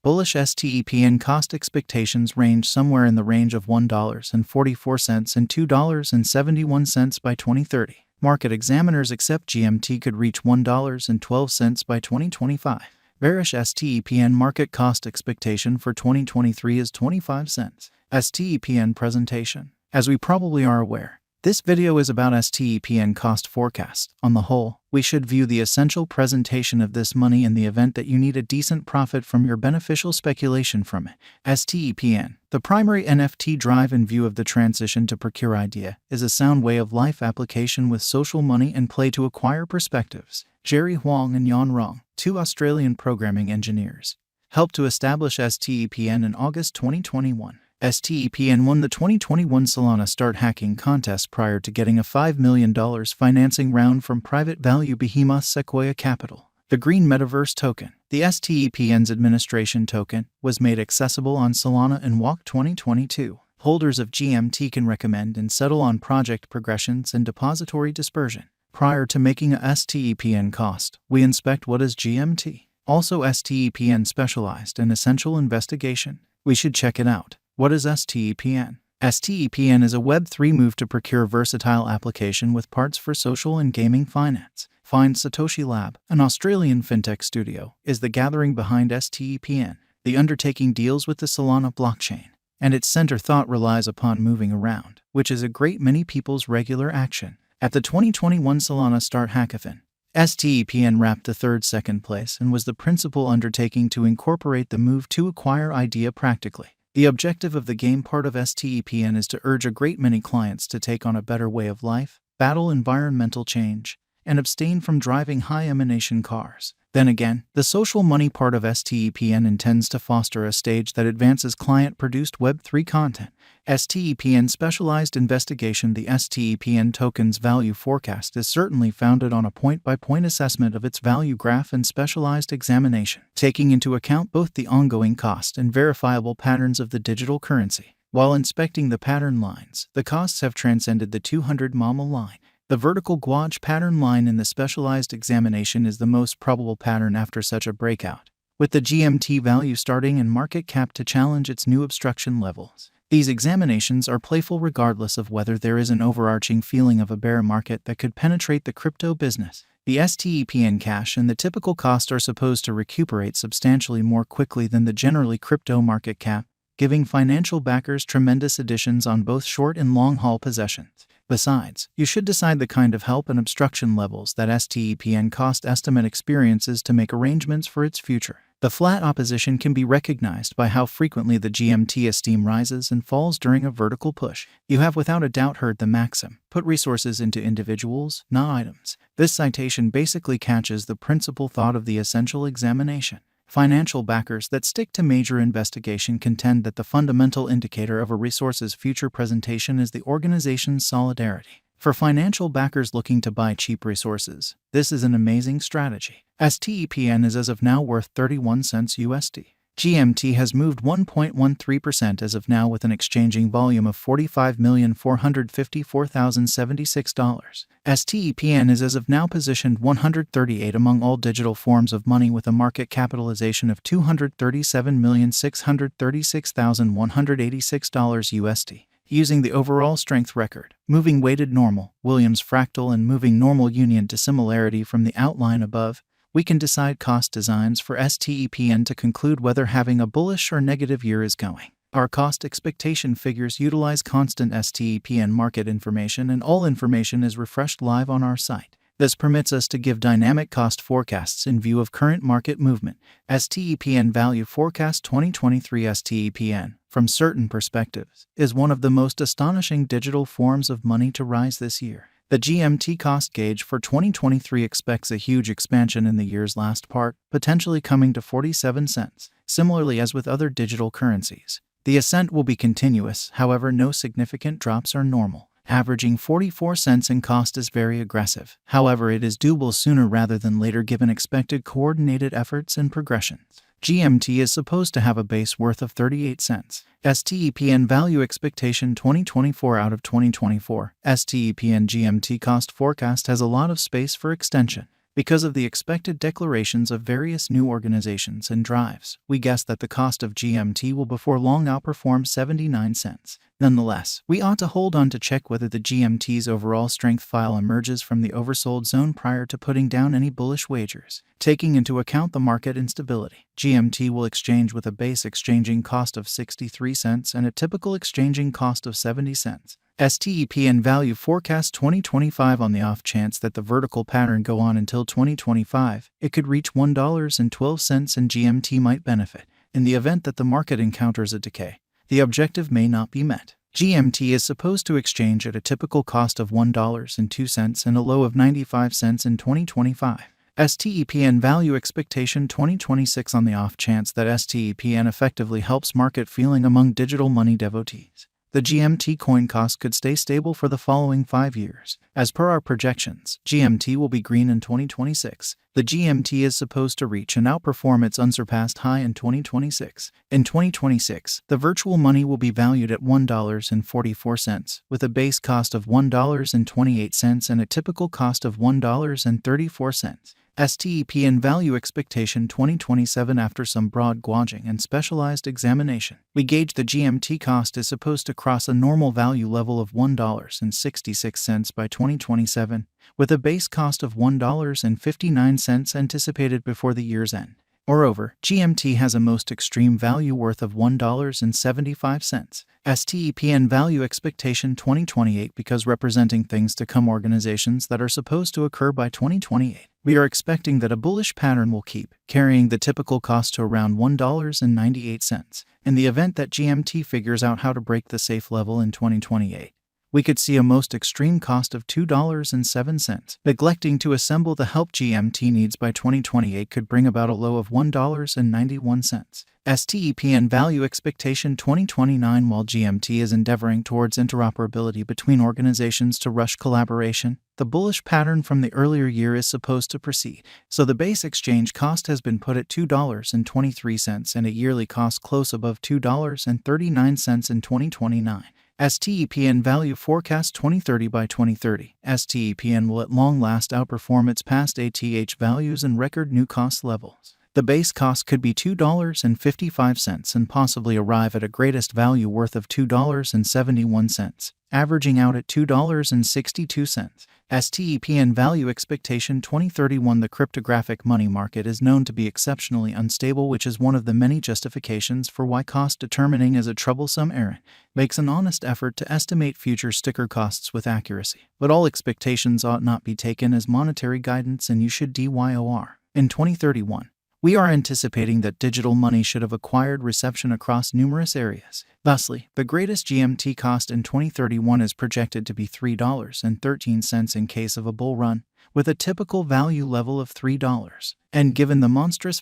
Bullish STEPN cost expectations range somewhere in the range of $1.44 and $2.71 by 2030. Market examiners accept GMT could reach $1.12 by 2025. Bearish STEPN market cost expectation for 2023 is 25 cents. STEPN presentation. As we probably are aware, this video is about STEPN cost forecast. On the whole, we should view the essential presentation of this money in the event that you need a decent profit from your beneficial speculation from it. STEPN, the primary NFT drive in view of the transition to procure idea, is a sound way of life application with social money and play to acquire perspectives. Jerry Huang and Yan Rong, two Australian programming engineers, helped to establish STEPN in August 2021. STEPN won the 2021 Solana Start Hacking contest prior to getting a $5 million financing round from private value behemoth Sequoia Capital. The green metaverse token, the STEPN's administration token, was made accessible on Solana in WAC 2022. Holders of GMT can recommend and settle on project progressions and depository dispersion. Prior to making a STEPN cost, we inspect what is GMT. Also, STEPN specialized in essential investigation. We should check it out. What is STEPN? STEPN is a Web3 move to procure versatile application with parts for social and gaming finance. Find Satoshi Lab, an Australian fintech studio, is the gathering behind STEPN. The undertaking deals with the Solana blockchain, and its center thought relies upon moving around, which is a great many people's regular action. At the 2021 Solana Start Hackathon, STEPN wrapped the second place and was the principal undertaking to incorporate the move to acquire idea practically. The objective of the game part of STEPN is to urge a great many clients to take on a better way of life, battle environmental change, and abstain from driving high-emission cars. Then again, the social money part of STEPN intends to foster a stage that advances client-produced Web3 content. STEPN specialized investigation. The STEPN token's value forecast is certainly founded on a point-by-point assessment of its value graph and specialized examination, taking into account both the ongoing cost and verifiable patterns of the digital currency. While inspecting the pattern lines, the costs have transcended the 200 mama line. The vertical gouge pattern line in the specialized examination is the most probable pattern after such a breakout, with the GMT value starting and market cap to challenge its new obstruction levels. These examinations are playful regardless of whether there is an overarching feeling of a bear market that could penetrate the crypto business. The STEPN cash and the typical cost are supposed to recuperate substantially more quickly than the generally crypto market cap, giving financial backers tremendous additions on both short and long-haul possessions. Besides, you should decide the kind of help and obstruction levels that STEPN cost estimate experiences to make arrangements for its future. The flat opposition can be recognized by how frequently the GMT esteem rises and falls during a vertical push. You have without a doubt heard the maxim, put resources into individuals, not items. This citation basically catches the principal thought of the essential examination. Financial backers that stick to major investigation contend that the fundamental indicator of a resource's future presentation is the organization's solidarity. For financial backers looking to buy cheap resources, this is an amazing strategy. STEPN is as of now worth 31 cents USD. GMT has moved 1.13% as of now with an exchanging volume of $45,454,076. STEPN is as of now positioned 138 among all digital forms of money with a market capitalization of $237,636,186 USD. Using the overall strength record, moving weighted normal, Williams fractal and moving normal union to similarity from the outline above, we can decide cost designs for STEPN to conclude whether having a bullish or negative year is going. Our cost expectation figures utilize constant STEPN market information, and all information is refreshed live on our site. This permits us to give dynamic cost forecasts in view of current market movement. STEPN Value Forecast 2023 STEPN, from certain perspectives, is one of the most astonishing digital forms of money to rise this year. The GMT cost gauge for 2023 expects a huge expansion in the year's last part, potentially coming to 47 cents. Similarly as with other digital currencies, the ascent will be continuous, however no significant drops are normal. Averaging 44 cents in cost is very aggressive. However, it is doable sooner rather than later given expected coordinated efforts and progressions. GMT is supposed to have a base worth of 38 cents. STEPN Value Expectation 2024 out of 2024. STEPN GMT Cost Forecast has a lot of space for extension. Because of the expected declarations of various new organizations and drives, we guess that the cost of GMT will before long outperform 79 cents. Nonetheless, we ought to hold on to check whether the GMT's overall strength file emerges from the oversold zone prior to putting down any bullish wagers. Taking into account the market instability, GMT will exchange with a base exchanging cost of 63 cents and a typical exchanging cost of 70 cents. STEPN value forecast 2025 on the off chance that the vertical pattern go on until 2025, it could reach $1.12 and GMT might benefit. In the event that the market encounters a decay, the objective may not be met. GMT is supposed to exchange at a typical cost of $1.02 and a low of 95 cents in 2025. STEPN value expectation 2026 on the off chance that STEPN effectively helps market feeling among digital money devotees. The GMT coin cost could stay stable for the following 5 years. As per our projections, GMT will be green in 2026. The GMT is supposed to reach and outperform its unsurpassed high in 2026. In 2026, the virtual money will be valued at $1.44, with a base cost of $1.28 and a typical cost of $1.34. STEPN value expectation 2027 after some broad gauging and specialized examination. We gauge the GMT cost is supposed to cross a normal value level of $1.66 by 2027, with a base cost of $1.59 anticipated before the year's end. Moreover, GMT has a most extreme value worth of $1.75. STEPN value expectation 2028 because representing things to come organizations that are supposed to occur by 2028. We are expecting that a bullish pattern will keep carrying the typical cost to around $1.98. In the event that GMT figures out how to break the safe level in 2028, we could see a most extreme cost of $2.07. Neglecting to assemble the help GMT needs by 2028 could bring about a low of $1.91. STEPN value expectation 2029 while GMT is endeavoring towards interoperability between organizations to rush collaboration, the bullish pattern from the earlier year is supposed to proceed, so the base exchange cost has been put at $2.23 and a yearly cost close above $2.39 in 2029. STEPN value forecast 2030 by 2030. STEPN will at long last outperform its past ATH values and record new cost levels. The base cost could be $2.55 and possibly arrive at a greatest value worth of $2.71, averaging out at $2.62. STEPN value expectation 2031. The cryptographic money market is known to be exceptionally unstable, which is one of the many justifications for why cost determining is a troublesome errand. Makes an honest effort to estimate future sticker costs with accuracy, but all expectations ought not be taken as monetary guidance and you should DYOR. In 2031, we are anticipating that digital money should have acquired reception across numerous areas. Thusly, the greatest GMT cost in 2031 is projected to be $3.13 in case of a bull run, with a typical value level of $3. And given the monstrous